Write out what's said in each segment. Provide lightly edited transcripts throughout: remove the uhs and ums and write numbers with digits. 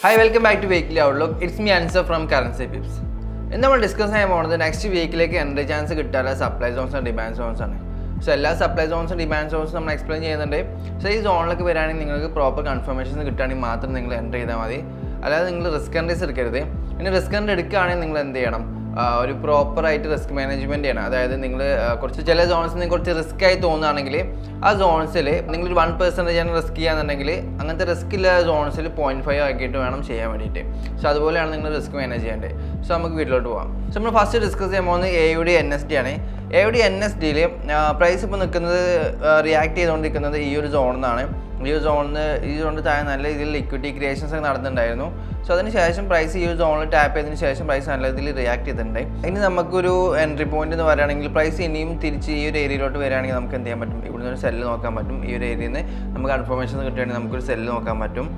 Hi, welcome back to Weekly Outlook. It's me Answer from Currency Pips. ഇന്ന് നമ്മൾ discuss ചെയ്യാൻ പോകുന്നത് next വീക്കിലേക്ക് എൻട്രി ചാൻസ് കിട്ടാനുള്ള supply zones and demand zones ആണ്. സോ എല്ലാ സപ്ലൈ സോൺസും ഡിമാൻഡ് സോൺസും നമ്മൾ എക്സ്പ്ലെയിൻ ചെയ്യുന്നുണ്ട്. സോ ഈ സോണിലേക്ക് വരികയാണെങ്കിൽ നിങ്ങൾക്ക് പ്രോപ്പർ കൺഫർമേഷൻസ് കിട്ടുകയാണെങ്കിൽ മാത്രം നിങ്ങൾ എൻട്രി ചെയ്താൽ മതി. അല്ലാതെ നിങ്ങൾ റിസ്ക് എൻട്രീസ് എടുക്കരുത്. ഇനി റിസ്ക് എൻട്രി എടുക്കുകയാണെങ്കിൽ നിങ്ങൾ എന്ത് ചെയ്യണം? ഒരു പ്രോപ്പറായിട്ട് റിസ്ക് മാനേജ്മെൻറ്റ് ചെയ്യണം. അതായത് നിങ്ങൾ കുറച്ച് ചില സോൺസിന് കുറച്ച് റിസ്ക് ആയി തോന്നുകയാണെങ്കിൽ ആ സോൺസിൽ നിങ്ങളൊരു 1% റിസ്ക് ചെയ്യാന്നുണ്ടെങ്കിൽ അങ്ങനത്തെ റിസ്ക് ഇല്ല സോൺസിൽ 0.5 ആക്കിയിട്ട് വേണം ചെയ്യാൻ വേണ്ടിയിട്ട്. സോ അതുപോലെയാണ് നിങ്ങൾ റിസ്ക് മാനേജ് ചെയ്യേണ്ടത്. സോ നമുക്ക് വീട്ടിലോട്ട് പോകാം. സോ നമ്മൾ ഫസ്റ്റ് ഡിസ്കസ് ചെയ്യാൻ പോകുന്നത് AUD NSD ആണ്. AUD NSDയിൽ പ്രൈസ് ഇപ്പോൾ നിൽക്കുന്നത് റിയാക്ട് ചെയ്തുകൊണ്ടിരിക്കുന്നത് ഈ ഒരു സോണിൽ നിന്നാണ്. ഈ സോണിൽ താഴെ നല്ല രീതിയിൽ ലിക്വിഡിറ്റി ക്രിയേഷൻസ് ഒക്കെ നടന്നിട്ടുണ്ടായിരുന്നു. സോ അതിന് ശേഷം പ്രൈസ് ഈ ഒരു സോണിൽ ടാപ്പ് ചെയ്തതിന് ശേഷം പ്രൈസ് നല്ല രീതിയിൽ റിയാക്ട് ചെയ്തിട്ടുണ്ട്. ഇനി നമുക്കൊരു എൻട്രി പോയിന്റ് എന്ന് പറയുകയാണെങ്കിൽ പ്രൈസ് ഇനിയും തിരിച്ച് ഈ ഒരു ഏരിയയിലോട്ട് വരികയാണെങ്കിൽ നമുക്ക് എന്ത് ചെയ്യാൻ പറ്റും? ഇവിടുന്ന് ഒരു സെല്ല് നോക്കാൻ പറ്റും. ഈ ഒരു ഏരിയയിൽ നിന്ന് നമുക്ക് കൺഫർമേഷൻ കിട്ടുകയാണെങ്കിൽ നമുക്കൊരു സെല്ല് നോക്കാൻ പറ്റും.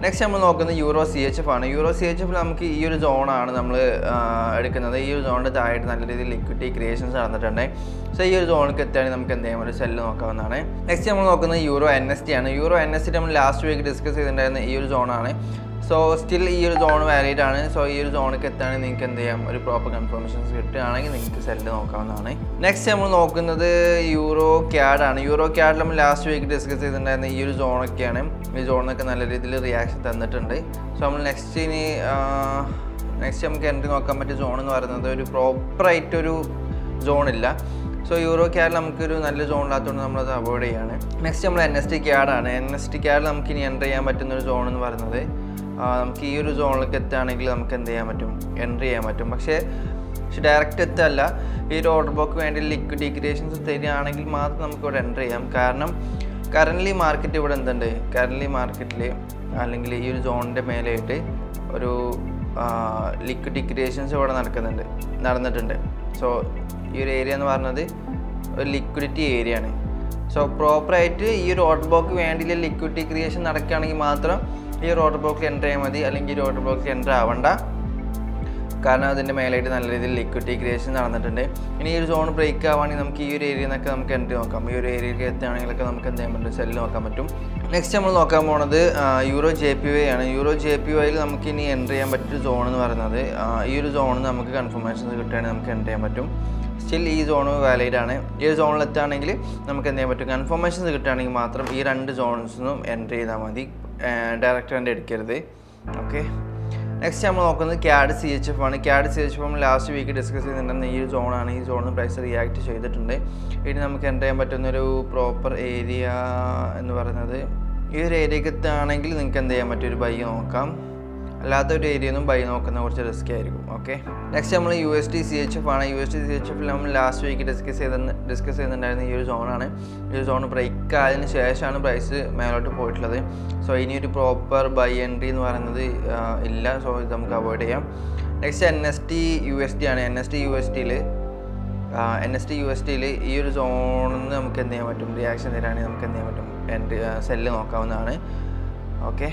നെക്സ്റ്റ് നമ്മൾ നോക്കുന്നത് യൂറോ CHF ആണ്. യൂറോ CHF നമുക്ക് ഈ ഒരു സോണാണ് നമ്മൾ എടുക്കുന്നത്. ഈ ഒരു സോണിൻ്റെ താഴെയായിട്ട് നല്ല രീതിയിൽ ലിക്വിഡിറ്റി ക്രിയേഷൻസ് നടന്നിട്ടുണ്ട്. സോ ഈ ഒരു സോണിലേക്ക് എത്തുകയാണെങ്കിൽ നമുക്ക് എന്ത് ചെയ്യാം? ഒരു സെല്ല് നോക്കാവുന്നതാണ്. നെക്സ്റ്റ് നമ്മൾ നോക്കുന്നത് യൂറോ NSD ആണ്. യൂറോ NSD നമ്മൾ ലാസ്റ്റ് വീക്ക് ഡിസ്കസ് ചെയ്തിട്ടുണ്ടായിരുന്ന ഈ ഒരു സോണാണ്. സോ സ്റ്റിൽ ഈ ഒരു സോൺ വാലിഡ് ആണ്. സോ ഈ ഒരു സോണിലേക്ക് എത്തുകയാണെങ്കിൽ നിങ്ങൾക്ക് എന്ത് ചെയ്യാം? ഒരു പ്രോപ്പർ കൺഫർമേഷൻസ് കിട്ടുകയാണെങ്കിൽ നിങ്ങൾക്ക് സെല്ല് നോക്കാവുന്നതാണ്. നെക്സ്റ്റ് നമ്മൾ നോക്കുന്നത് യൂറോ CAD ആണ്. യൂറോ CAD നമ്മൾ ലാസ്റ്റ് വീക്ക് ഡിസ്കസ് ചെയ്തിട്ടുണ്ടായിരുന്ന ഈ ഒരു സോണൊക്കെയാണ്. ഈ സോണിനൊക്കെ നല്ല രീതിയിൽ റിയാക്ഷൻ തന്നിട്ടുണ്ട്. സോ നമ്മൾ നെക്സ്റ്റ് നമുക്ക് എൻട്രി നോക്കാൻ പറ്റിയ സോൺ എന്ന് പറയുന്നത് ഒരു പ്രോപ്പറായിട്ടൊരു സോണില്ല. സോ യൂറോ CAD നമുക്കൊരു നല്ല സോണില്ലാത്തതുകൊണ്ട് നമ്മളത് അവോയ്ഡ് ചെയ്യാണ്. നെക്സ്റ്റ് നമ്മൾ NSD CAD ആണ്. NSD CAD നമുക്ക് ഇനി എൻട്രി ചെയ്യാൻ പറ്റുന്നൊരു സോൺ എന്ന് പറയുന്നത് നമുക്ക് ഈ ഒരു സോണിലേക്ക് എത്തുകയാണെങ്കിൽ നമുക്ക് എന്ത് ചെയ്യാൻ പറ്റും? എൻട്രി ചെയ്യാൻ പറ്റും. പക്ഷേ ഡയറക്റ്റ് എത്തല്ല. ഈ ഒരു ഓർഡർ ബുക്ക് വേണ്ടി ലിക്വിഡിറ്റി ക്രിയേഷൻസ് തരികയാണെങ്കിൽ മാത്രം നമുക്ക് ഇവിടെ എൻട്രി ചെയ്യാം. കാരണം കറൻ്റ്ലി മാർക്കറ്റ് ഇവിടെ എന്തുണ്ട്? കറൻ്റ്ലി മാർക്കറ്റിൽ അല്ലെങ്കിൽ ഈ ഒരു സോണിൻ്റെ മേലെയായിട്ട് ഒരു ലിക്വിഡിറ്റി ക്രിയേഷൻസ് ഇവിടെ നടന്നിട്ടുണ്ട്. സോ ഈ ഒരു ഏരിയ എന്ന് പറയുന്നത് ഒരു ലിക്വിഡിറ്റി ഏരിയ ആണ്. സോ പ്രോപ്പറായിട്ട് ഈ ഒരു ഓർഡർ ബുക്ക് വേണ്ടിയുള്ള ലിക്വിഡിറ്റി ക്രിയേഷൻ നടക്കുകയാണെങ്കിൽ മാത്രം ഈ ഒരു ഓർഡർ ബ്ലോക്കിൽ എൻ്റർ ചെയ്യാൻ മതി. അല്ലെങ്കിൽ ഈ ഒരു ഓർഡർ ബ്ലോക്കിൽ എൻ്റർ ആവണ്ട. കാരണം അതിൻ്റെ മേലായിട്ട് നല്ല രീതിയിൽ ലിക്വിഡിറ്റി ക്രിയേഷൻ നടന്നിട്ടുണ്ട്. ഇനി ഈ ഒരു സോൺ ബ്രേക്ക് ആവുകയാണെങ്കിൽ നമുക്ക് ഈ ഒരു ഏരിയയിൽ നിന്നൊക്കെ നമുക്ക് എൻട്രി നോക്കാം. ഈ ഒരു ഏരിയയിലേക്ക് എത്തുകയാണെങ്കിലൊക്കെ നമുക്ക് എന്ത് ചെയ്യാൻ പറ്റും? സെല്ല് നോക്കാൻ പറ്റും. നെക്സ്റ്റ് നമ്മൾ നോക്കാൻ പോകുന്നത് യൂറോ JPY ആണ്. യൂറോ JPYയിൽ നമുക്ക് ഇനി എൻട്രി ചെയ്യാൻ പറ്റിയ സോൺ എന്ന് പറയുന്നത് ഈ ഒരു സോണിൽ നമുക്ക് കൺഫർമേഷൻസ് കിട്ടുകയാണെങ്കിൽ നമുക്ക് എൻട്രി ചെയ്യാൻ പറ്റും. സ്റ്റിൽ ഈ സോൺ വാലിഡ് ആണ്. ഈ ഒരു സോണിൽ എത്തുകയാണെങ്കിൽ നമുക്ക് എന്ത് ചെയ്യാൻ പറ്റും? കൺഫർമേഷൻസ് കിട്ടുകയാണെങ്കിൽ മാത്രം ഈ രണ്ട് സോൺസിനും എൻട്രി ചെയ്താൽ മതി. ഡയറക്റ്റ് കണ്ട് എടുക്കരുത്. ഓക്കെ. നെക്സ്റ്റ് നമ്മൾ നോക്കുന്നത് CAD CHF ആണ്. CAD CHF നമ്മൾ ലാസ്റ്റ് വീക്ക് ഡിസ്കസ് ചെയ്തിട്ടുണ്ടെന്ന് ഈ ഒരു സോണാണ്. ഈ സോണിൽ പ്രൈസ് റിയാക്ട് ചെയ്തിട്ടുണ്ട്. ഇനി നമുക്ക് എൻ്റർ ചെയ്യാൻ പറ്റുന്നൊരു പ്രോപ്പർ ഏരിയ എന്ന് പറയുന്നത് ഈ ഒരു ഏരിയക്ക് എത്തുകയാണെങ്കിൽ നിങ്ങൾക്ക് എന്ത് ചെയ്യാൻ പറ്റും? ഒരു ബൈ നോക്കാം. അല്ലാത്തൊരു ഏരിയയൊന്നും ബൈ നോക്കുന്ന കുറച്ച് റിസ്ക് ആയിരിക്കും. ഓക്കെ. നെക്സ്റ്റ് നമ്മൾ USD CHF ആണ്. USD CHF നമ്മൾ ലാസ്റ്റ് വീക്ക് ഡിസ്കസ് ചെയ്തിട്ടുണ്ടായിരുന്ന ഈ ഒരു സോണാണ്. ഈ ഒരു സോൺ ബ്രേക്ക് ആയതിനു ശേഷമാണ് പ്രൈസ് മേലോട്ട് പോയിട്ടുള്ളത്. സോ ഇനിയൊരു പ്രോപ്പർ ബൈ എൻട്രി എന്ന് പറയുന്നത് ഇല്ല. സോ ഇത് നമുക്ക് അവോയ്ഡ് ചെയ്യാം. നെക്സ്റ്റ് NSD USD ആണ്. NSD USDയിൽ ഈ ഒരു സോണിൽ നിന്ന് നമുക്ക് എന്ത് ചെയ്യാൻ പറ്റും? റിയാക്ഷൻ തരാണെങ്കിൽ നമുക്ക് എന്ത് ചെയ്യാൻ പറ്റും? സെല്ല് നോക്കാവുന്നതാണ്. ഓക്കെ.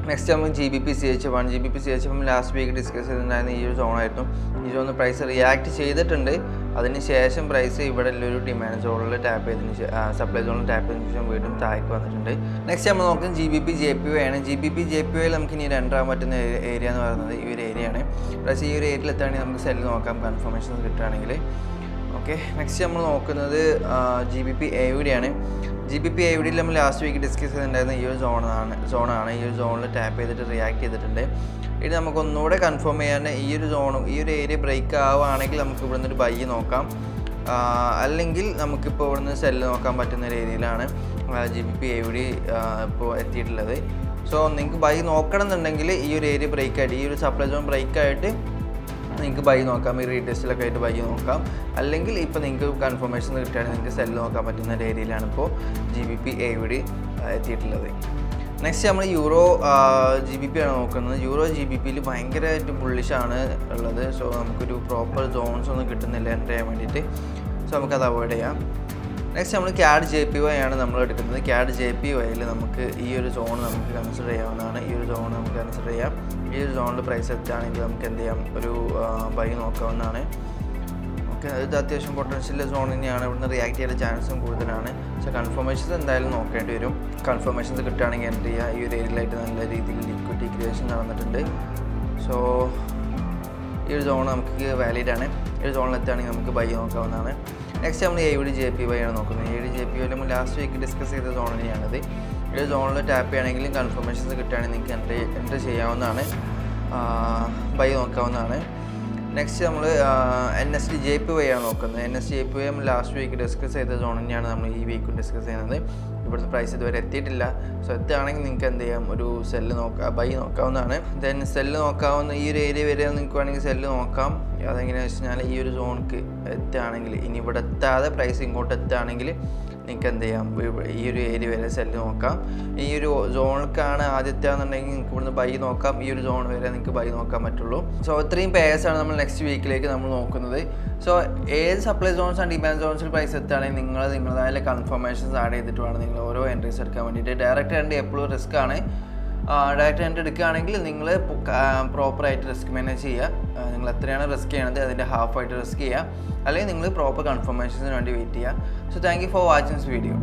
നെക്സ്റ്റ് നമ്മൾ GBP CHF ആണ്. GBP CHF നമ്മൾ ലാസ്റ്റ് വീക്ക് ഡിസ്കസ് ചെയ്തിട്ടുണ്ടായിരുന്ന ഈ ഒരു സോണായിരുന്നു. ഈ സോൺ പ്രൈസ് റിയാക്ട് ചെയ്തിട്ടുണ്ട്. അതിന് ശേഷം പ്രൈസ് ഇവിടെ ഒരു ഡിമാൻഡ് സോണിൽ ടാപ്പ് ചെയ്തതിന് സപ്ലൈ സോണിൽ ടാപ്പ് ചെയ്തതിന് ശേഷം വീണ്ടും താഴേക്ക് വന്നിട്ടുണ്ട്. നെക്സ്റ്റ് നമ്മൾ നോക്കുന്നത് GBP JPY ആണ്. GBP JPYയിൽ നമുക്ക് ഇനി എൻ്റർ ആകാൻ പറ്റുന്ന ഏരിയ എന്ന് പറയുന്നത് ഈ ഒരു ഏരിയയാണ്. പ്രൈസ് ഈ ഒരു ഏരിയയിൽ എത്തുകയാണെങ്കിൽ നമുക്ക് സെല്ല് നോക്കാം കൺഫർമേഷൻ കിട്ടുകയാണെങ്കിൽ. ഓക്കെ. നെക്സ്റ്റ് നമ്മൾ നോക്കുന്നത് GBP AUD ആണ്. GBP AUDയിൽ നമ്മൾ ലാസ്റ്റ് വീക്ക് ഡിസ്കസ് ചെയ്തിട്ടുണ്ടായിരുന്ന ഈ ഒരു സോണാണ്. ഈ ഒരു സോണിൽ ടാപ്പ് ചെയ്തിട്ട് റിയാക്ട് ചെയ്തിട്ടുണ്ട്. ഇനി നമുക്ക് ഒന്നുകൂടെ കൺഫേം ചെയ്യാൻ ഈ ഒരു ഏരിയ ബ്രേക്ക് ആവുകയാണെങ്കിൽ നമുക്ക് ഇവിടുന്ന് ഒരു ബൈ നോക്കാം. അല്ലെങ്കിൽ നമുക്കിപ്പോൾ ഇവിടുന്ന് സെല്ല് നോക്കാൻ പറ്റുന്ന ഒരു ഏരിയയിലാണ് GBP AUD ഇപ്പോൾ എത്തിയിട്ടുള്ളത്. സോ നിങ്ങൾക്ക് ബൈ നോക്കണം എന്നുണ്ടെങ്കിൽ ഈ ഒരു ഏരിയ ബ്രേക്കായിട്ട് ഈ ഒരു സപ്ലൈ സോൺ ബ്രേക്കായിട്ട് നിങ്ങൾക്ക് ബൈ നോക്കാം. ഈ റീടെസ്റ്റിലൊക്കെ ആയിട്ട് ബൈ നോക്കാം. അല്ലെങ്കിൽ ഇപ്പോൾ നിങ്ങൾക്ക് കൺഫർമേഷൻ കിട്ടുകയാണെങ്കിൽ നിങ്ങൾക്ക് സെല്ല് നോക്കാൻ പറ്റുന്ന ഒരു ഏരിയയിലാണ് ഇപ്പോൾ GBP AUD എത്തിയിട്ടുള്ളത്. നെക്സ്റ്റ് നമ്മൾ യൂറോ GBP ആണ് നോക്കുന്നത്. യൂറോ GBPയിൽ ഭയങ്കരമായിട്ട് ബുള്ളിഷാണ് ഉള്ളത്. സോ നമുക്കൊരു പ്രോപ്പർ സോൺസ് ഒന്നും കിട്ടുന്നില്ല എൻ്റർ ചെയ്യാൻ വേണ്ടിയിട്ട്. സോ നമുക്കത് അവോയ്ഡ് ചെയ്യാം. നെക്സ്റ്റ് നമ്മൾ CAD JPY ആണ് നമ്മൾ എടുക്കുന്നത്. CAD JPYയിൽ നമുക്ക് ഈ ഒരു സോൺ നമുക്ക് കൺസിഡർ ചെയ്യാവുന്നതാണ്. ഈ ഒരു സോൺ നമുക്ക് കൺസിഡർ ചെയ്യാം. ഈ ഒരു സോണിൽ പ്രൈസ് എത്തുകയാണെങ്കിൽ നമുക്ക് എന്ത് ചെയ്യാം? ഒരു ബൈ നോക്കാവുന്നതാണ്. ഓക്കെ, ഇത് അത്യാവശ്യം പൊട്ടൻഷ്യൽ സോൺ തന്നെയാണ്. ഇവിടുന്ന് റിയാക്ട് ചെയ്യാൻ ചാൻസും കൂടുതലാണ്. പക്ഷേ കൺഫർമേഷൻസ് എന്തായാലും നോക്കേണ്ടി വരും. കൺഫർമേഷൻസ് കിട്ടുകയാണെങ്കിൽ എൻ്റർ ചെയ്യുക. ഈ ഒരു ഏരിയയിലായിട്ട് നല്ല രീതിയിൽ ലിക്വിഡിറ്റി ക്രിയേഷൻ നടന്നിട്ടുണ്ട്. സോ ഈ ഒരു സോൺ നമുക്ക് വാലിഡാണ്. ഈ ഒരു സോണിലെത്തുകയാണെങ്കിൽ നമുക്ക് ബൈ നോക്കാവുന്നതാണ്. നെക്സ്റ്റ് നമ്മൾ AUD-JPY ആണ് നോക്കുന്നത്. AUD-JPY നമ്മൾ ലാസ്റ്റ് വീക്ക് ഡിസ്കസ് ചെയ്ത സോൺ തന്നെയാണിത്. ഈ ഒരു സോണിൽ ടാപ്പ് ചെയ്യുകയാണെങ്കിലും കൺഫർമേഷൻസ് കിട്ടുകയാണെങ്കിൽ നിങ്ങൾക്ക് എൻ്റർ ചെയ്യാവുന്നതാണ്, ബൈ നോക്കാവുന്നതാണ്. നെക്സ്റ്റ് നമ്മൾ NSD-JPY ആണ് നോക്കുന്നത്. NSD-JPY നമ്മൾ ലാസ്റ്റ് വീക്ക് ഡിസ്കസ് ചെയ്ത സോൺ തന്നെയാണ് നമ്മൾ ഈ വീക്കും ഡിസ്കസ് ചെയ്യുന്നത്. ഇവിടുത്തെ പ്രൈസ് ഇതുവരെ എത്തിയിട്ടില്ല. സോ എത്തുകയാണെങ്കിൽ നിങ്ങൾക്ക് എന്ത് ചെയ്യാം, ഒരു സെല്ല് ബൈ നോക്കാവുന്നതാണ്. ദെൻ സെല്ല് നോക്കാവുന്ന ഈ ഒരു ഏരിയ വരെ നിങ്ങൾക്ക് വേണമെങ്കിൽ സെല്ല് നോക്കാം. അതെങ്ങനെയാണെന്ന് വെച്ച് കഴിഞ്ഞാൽ ഈ ഒരു സോണിക്ക് എത്തുകയാണെങ്കിൽ, ഇനി ഇവിടെ എത്താതെ പ്രൈസ് ഇങ്ങോട്ട് എത്തുകയാണെങ്കിൽ നിങ്ങൾക്ക് എന്ത് ചെയ്യാം, ഈ ഒരു ഏരിയ വരെ സെല്ല് നോക്കാം. ഈ ഒരു സോണിലേക്കാണ് ആദ്യത്തെ എന്നുണ്ടെങ്കിൽ നിങ്ങൾക്ക് ഇവിടുന്ന് ബൈ നോക്കാം. ഈ ഒരു സോൺ വരെ നിങ്ങൾക്ക് ബൈ നോക്കാൻ പറ്റുള്ളൂ. സോ ഇത്രയും പേഴ്സാണ് നമ്മൾ നെക്സ്റ്റ് വീക്കിലേക്ക് നമ്മൾ നോക്കുന്നത്. സോ ഏത് സപ്ലൈ സോൺസ് ആൻഡ് ഡിമാൻഡ് സോൺസിൽ പ്രൈസ് എത്തുകയാണെങ്കിൽ നിങ്ങളുടേതായ കൺഫർമേഷൻസ് ആഡ് ചെയ്തിട്ട് വേണം നിങ്ങൾ ഓരോ എൻട്രീസ് എടുക്കാൻ വേണ്ടിയിട്ട്. ഡയറക്റ്റ് എൻട്രി എപ്പോഴും റിസ്ക് ആണ്. ഡയറക്റ്റ് എൻട്രി എടുക്കുകയാണെങ്കിൽ നിങ്ങൾ പ്രോപ്പറായിട്ട് റിസ്ക് മാനേജ് ചെയ്യുക. നിങ്ങൾ എത്രയാണ് റിസ്ക് ചെയ്യണത് അതിൻ്റെ ഹാഫായിട്ട് റിസ്ക് ചെയ്യുക, അല്ലെങ്കിൽ നിങ്ങൾ പ്രോപ്പർ കൺഫർമേഷൻസിന് വേണ്ടി വെയിറ്റ് ചെയ്യുക. So thank you for watching this video.